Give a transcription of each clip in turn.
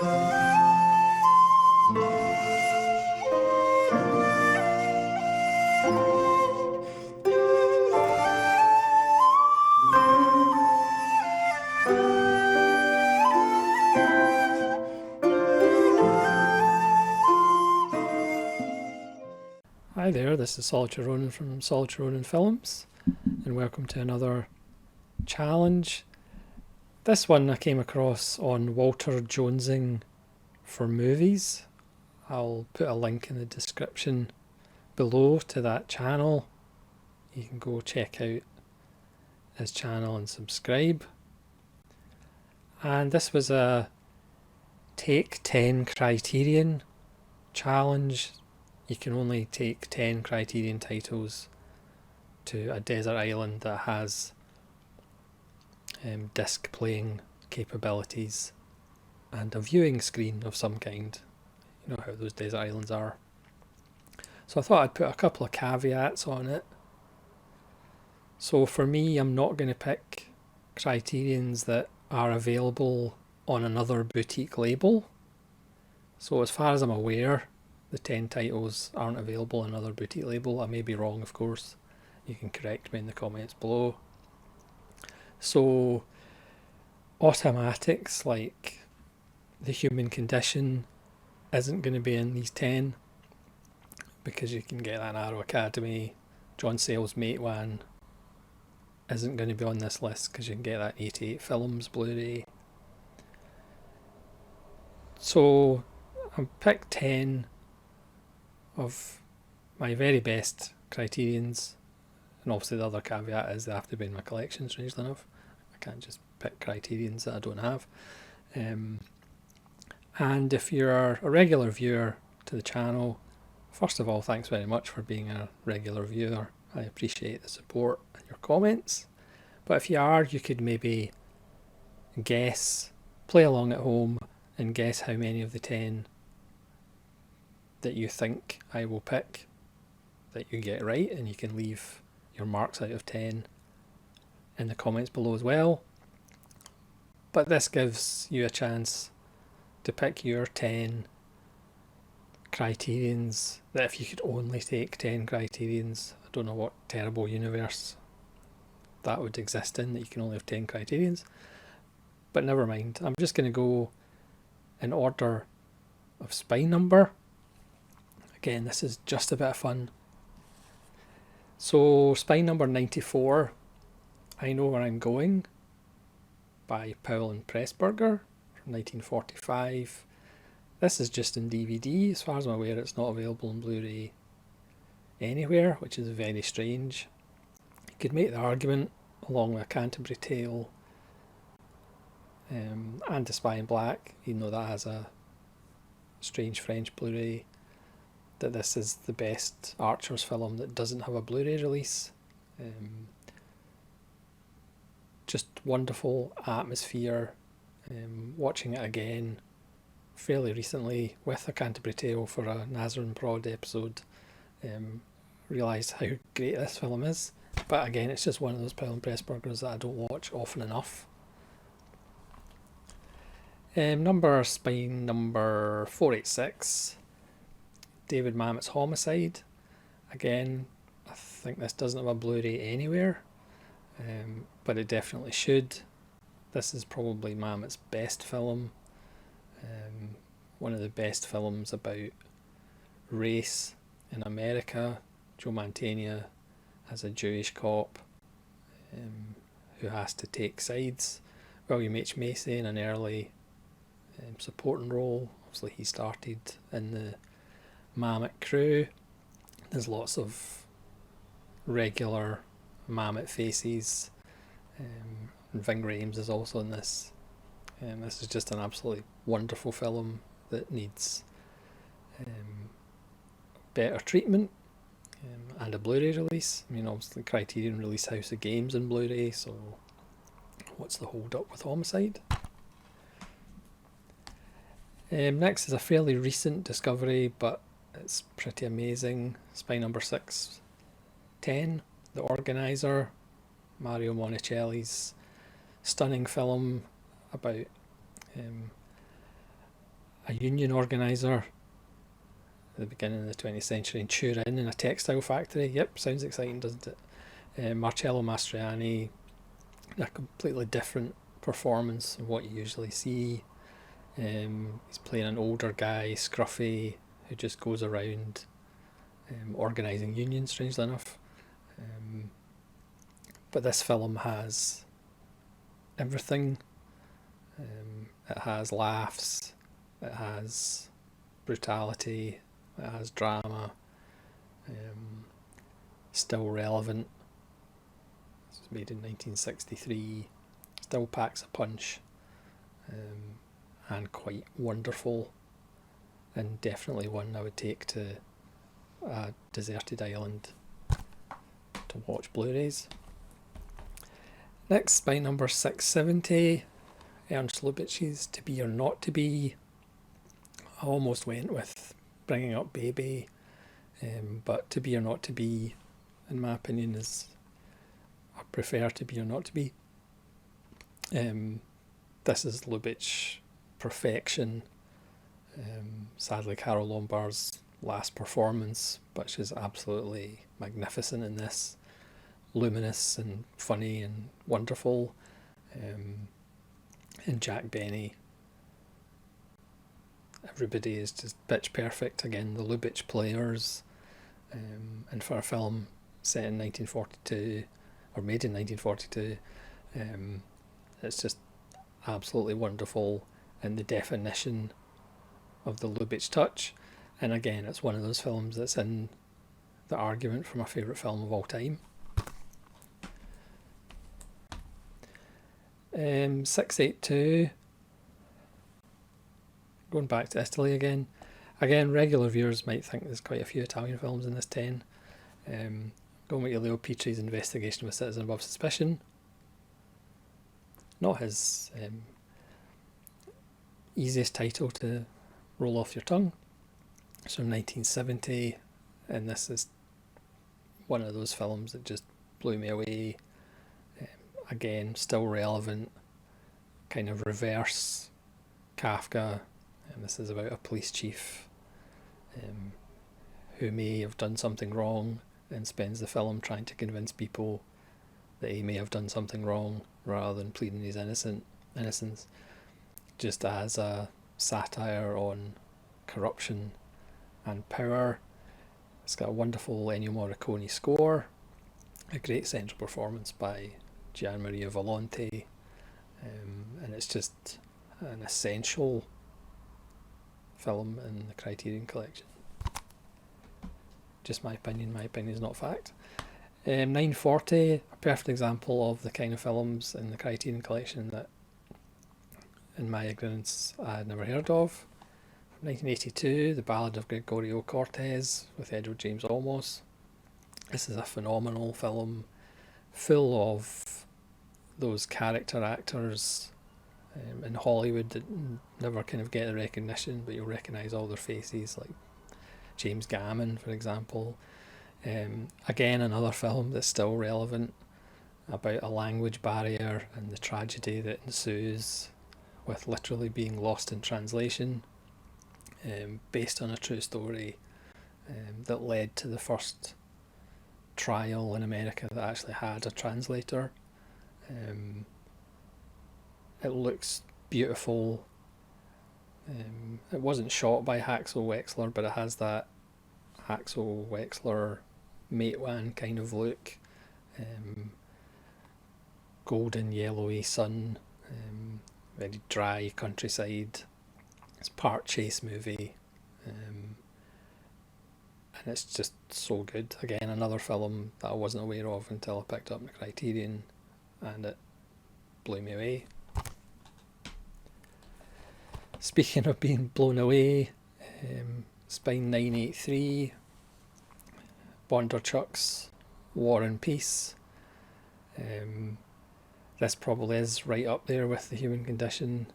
Hi there, this is Solitary Ronin from Solitary Ronin Films, and welcome to another challenge. This one I came across on Walter Jonesing for Movies. I'll put a link in the description below to that channel. You can go check out his channel and subscribe. And this was a Take 10 Criterion challenge. You can only take 10 Criterion titles to a desert island that has disc playing capabilities and a viewing screen of some kind. You know how those desert islands are. So I thought I'd put a couple of caveats on it. So for me, I'm not going to pick Criterions that are available on another boutique label. So as far as I'm aware, the 10 titles aren't available on another boutique label. I may be wrong, of course. You can correct me in the comments below. So automatics like The Human Condition isn't going to be in these 10 because you can get that in Arrow Academy. John Sayles' Matewan isn't going to be on this list because you can get that 88 Films Blu-ray. So I picked 10 of my very best Criterions, and obviously the other caveat is they have to be in my collection, strangely enough. I can't just pick Criterions that I don't have. And if you're a regular viewer to the channel, first of all, thanks very much for being a regular viewer. I appreciate the support and your comments. But if you are, you could maybe guess, play along at home and guess how many of the 10 that you think I will pick that you get right, and you can leave your marks out of 10 in the comments below as well. But this gives you a chance to pick your 10 Criterions, that if you could only take 10 Criterions, I don't know what terrible universe that would exist in, that you can only have 10 Criterions, but never mind. I'm just going to go in order of spine number. Again, this is just a bit of fun. So spine number 94, I Know Where I'm Going, by Powell and Pressburger from 1945. This is just in DVD. As far as I'm aware, it's not available on Blu-ray anywhere, which is very strange. You could make the argument, along with A Canterbury Tale and A Spy in Black, even though that has a strange French Blu-ray, that this is the best Archers film that doesn't have a Blu-ray release. Just wonderful atmosphere. Watching it again fairly recently with A Canterbury Tale for a Nazarene Prod episode, realised how great this film is. But again, it's just one of those Powell and Pressburgers that I don't watch often enough. Spine number 486, David Mamet's Homicide. Again, I think this doesn't have a Blu-ray anywhere, but it definitely should. This is probably Mamet's best film, one of the best films about race in America. Joe Mantegna as a Jewish cop who has to take sides. William H. Macy in an early supporting role. Obviously he started in the Mamet crew. There's lots of regular Mamet faces, and Ving Rhames is also in this. This is just an absolutely wonderful film that needs better treatment and a Blu-ray release. I mean, obviously Criterion release House of Games in Blu-ray, so what's the hold up with Homicide? Next is a fairly recent discovery, but it's pretty amazing. Spine number 610, The Organizer, Mario Monicelli's stunning film about a union organiser at the beginning of the 20th century in Turin in a textile factory. Yep, sounds exciting, doesn't it? Marcello Mastroianni, a completely different performance of what you usually see. He's playing an older guy, scruffy, who just goes around organising unions, strangely enough. But this film has everything. It has laughs, it has brutality, it has drama, still relevant. This was made in 1963, still packs a punch, and quite wonderful, and definitely one I would take to a deserted island to watch Blu-rays. Next, by number 670, Ernst Lubitsch's To Be or Not to Be. I almost went with Bringing Up Baby, but To Be or Not to Be, in my opinion, is, I prefer To Be or Not to Be. This is Lubitsch perfection. Sadly, Carole Lombard's last performance, but she's absolutely magnificent in this. Luminous and funny and wonderful. And Jack Benny. Everybody is just pitch perfect. Again, the Lubitsch players. And for a film set in 1942, or made in 1942, it's just absolutely wonderful in the definition of the Lubitsch touch. And again, it's one of those films that's in the argument for my favourite film of all time. 682, going back to Italy again. Again, regular viewers might think there's quite a few Italian films in this 10. Going with Leo Petri's Investigation of a Citizen Above Suspicion. Not his easiest title to roll off your tongue. It's from 1970, and this is one of those films that just blew me away. Again, still relevant, kind of reverse Kafka, and this is about a police chief who may have done something wrong and spends the film trying to convince people that he may have done something wrong rather than pleading his innocence, just as a satire on corruption and power. It's got a wonderful Ennio Morricone score, a great central performance by Gian Maria Volonte, and it's just an essential film in the Criterion collection. Just my opinion is not fact. 940, a perfect example of the kind of films in the Criterion collection that, in my ignorance, I had never heard of. 1982, The Ballad of Gregorio Cortez with Edward James Olmos. This is a phenomenal film, full of those character actors in Hollywood that never kind of get the recognition, but you'll recognise all their faces, like James Gammon, for example. Again, another film that's still relevant, about a language barrier and the tragedy that ensues with literally being lost in translation, based on a true story that led to the first trial in America that actually had a translator. It looks beautiful. It wasn't shot by Axel Wexler, but it has that Axel Wexler Matewan kind of look. Golden yellowy sun, very dry countryside. It's part chase movie, and it's just so good. Again, another film that I wasn't aware of until I picked up the Criterion, and it blew me away. Speaking of being blown away, Spine 983, Bondarchuk's War and Peace. This probably is right up there with The Human Condition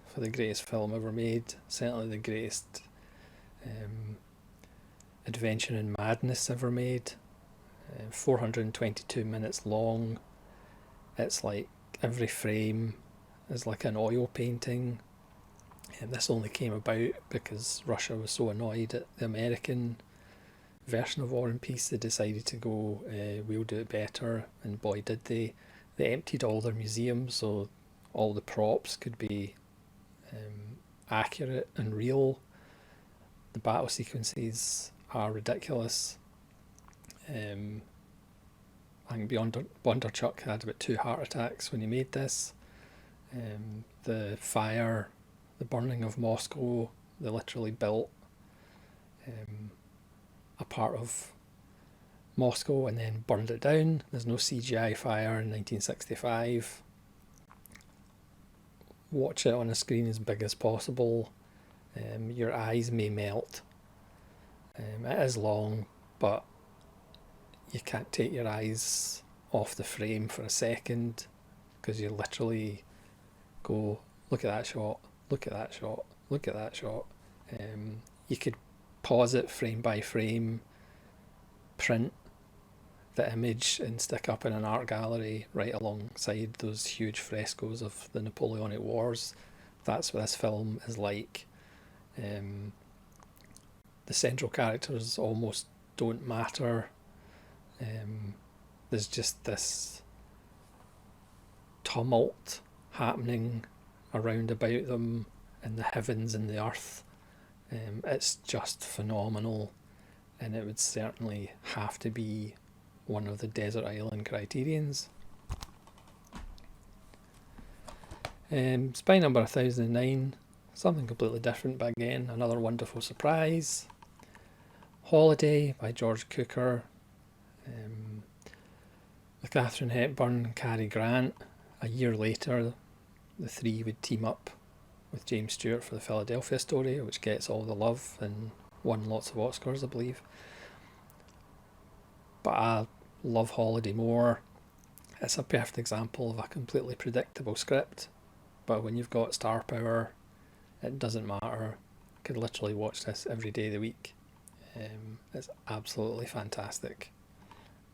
for the greatest film ever made. Certainly the greatest adventure in madness ever made. 422 minutes long. It's like every frame is like an oil painting. And this only came about because Russia was so annoyed at the American version of War and Peace, they decided to go, we'll do it better, and boy did they. They emptied all their museums so all the props could be accurate and real. The battle sequences are ridiculous. I think Bondarchuk had about 2 heart attacks when he made this. The fire, the burning of Moscow, they literally built a part of Moscow and then burned it down. There's no CGI fire in 1965. Watch it on a screen as big as possible. Your eyes may melt. It is long, but you can't take your eyes off the frame for a second because you literally go, look at that shot, look at that shot, look at that shot. You could pause it frame by frame, print the image and stick up in an art gallery right alongside those huge frescoes of the Napoleonic Wars. That's what this film is like. The central characters almost don't matter. There's just this tumult happening around about them in the heavens and the earth. It's just phenomenal, and it would certainly have to be one of the Desert Island Criterions. Spy number 1009, something completely different, but again, another wonderful surprise. Holiday by George Cukor, with Katharine Hepburn and Cary Grant. A year later, the three would team up with James Stewart for the Philadelphia Story, which gets all the love and won lots of Oscars, I believe. But I love Holiday more. It's a perfect example of a completely predictable script, but when you've got star power, it doesn't matter. I could literally watch this every day of the week. It's absolutely fantastic.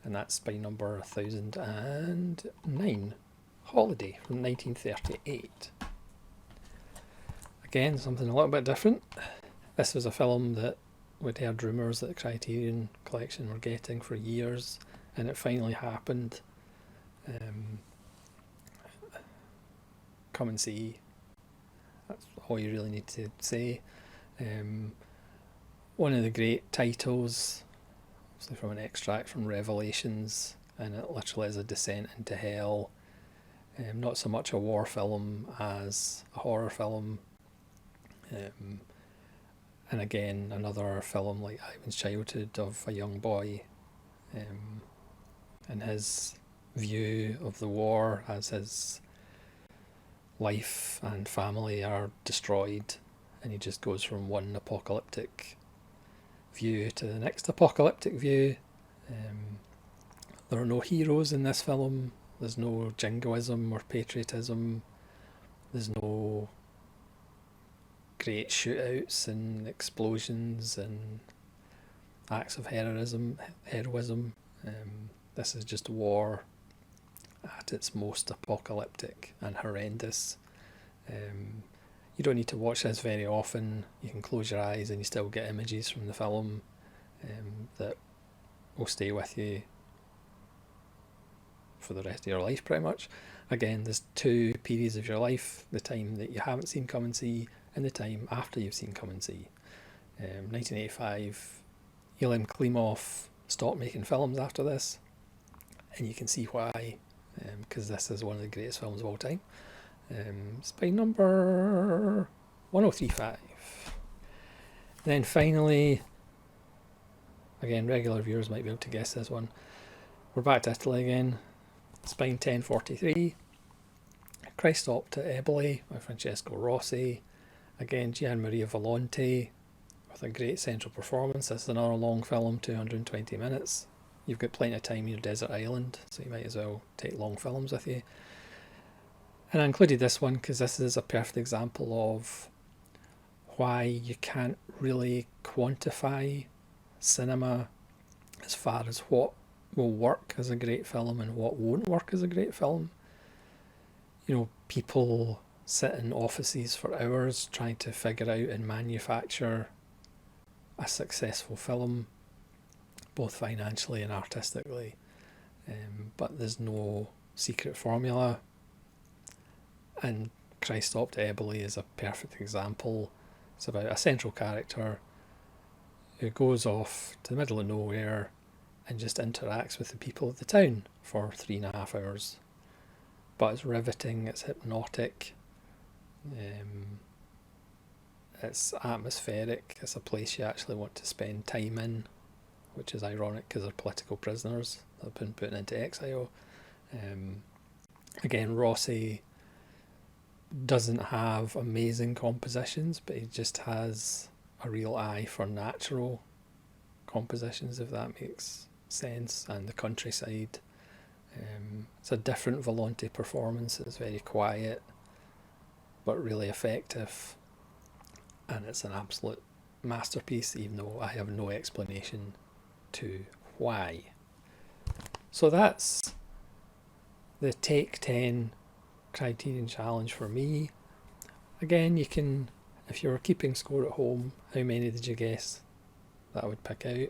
And that's spy number 1009, Holiday from 1938. Again, something a little bit different. This was a film that we'd heard rumours that the Criterion collection were getting for years, and it finally happened. Come and see. That's all you really need to say. One of the great titles, obviously from an extract from Revelations, and it literally is a descent into hell. Not so much a war film as a horror film. And again, another film like Ivan's Childhood of a young boy, and his view of the war as his life and family are destroyed, and he just goes from one apocalyptic view to the next apocalyptic view. There are no heroes in this film. There's no jingoism or patriotism. There's no great shootouts and explosions and acts of heroism. This is just war at its most apocalyptic and horrendous. You don't need to watch this very often. You can close your eyes and you still get images from the film that will stay with you for the rest of your life, pretty much. Again, there's two periods of your life: the time that you haven't seen Come and See and the time after you've seen Come and See. 1985, Ilya Klimov stopped making films after this, and you can see why, because this is one of the greatest films of all time. Spy number 1035. Then finally, again, regular viewers might be able to guess this one. We're back to Italy again. Spy 1043. Christ Opta Eboli by Francesco Rossi. Again, Gian Maria Volonte with a great central performance. This is another long film, 220 minutes. You've got plenty of time in your desert island, so you might as well take long films with you. And I included this one because this is a perfect example of why you can't really quantify cinema as far as what will work as a great film and what won't work as a great film. You know, people sit in offices for hours trying to figure out and manufacture a successful film, both financially and artistically. But there's no secret formula. And Christ Stopped Eboli is a perfect example. It's about a central character who goes off to the middle of nowhere and just interacts with the people of the town for 3.5 hours. But it's riveting, it's hypnotic, it's atmospheric, it's a place you actually want to spend time in, which is ironic because they're political prisoners that have been put into exile. Again, Rossi doesn't have amazing compositions, but he just has a real eye for natural compositions, if that makes sense, and the countryside. It's a different Volonte performance. It's very quiet but really effective, and it's an absolute masterpiece, even though I have no explanation to why. So that's the Take 10 Criterion challenge for me. Again, you can, if you were keeping score at home, how many did you guess that I would pick out?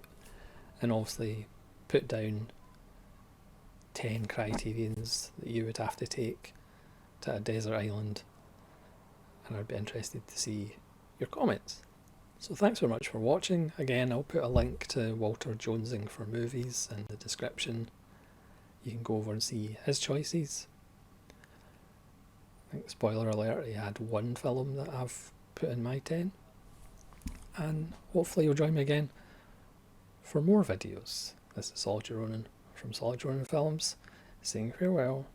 And obviously put down 10 criterions that you would have to take to a desert island, and I'd be interested to see your comments. So thanks very much for watching. Again, I'll put a link to Walter Jonesing for movies in the description. You can go over and see his choices. I think, spoiler alert, he had one film that I've put in my 10. And hopefully you'll join me again for more videos. This is Solid Ronan from Solid Ronan Films, saying farewell.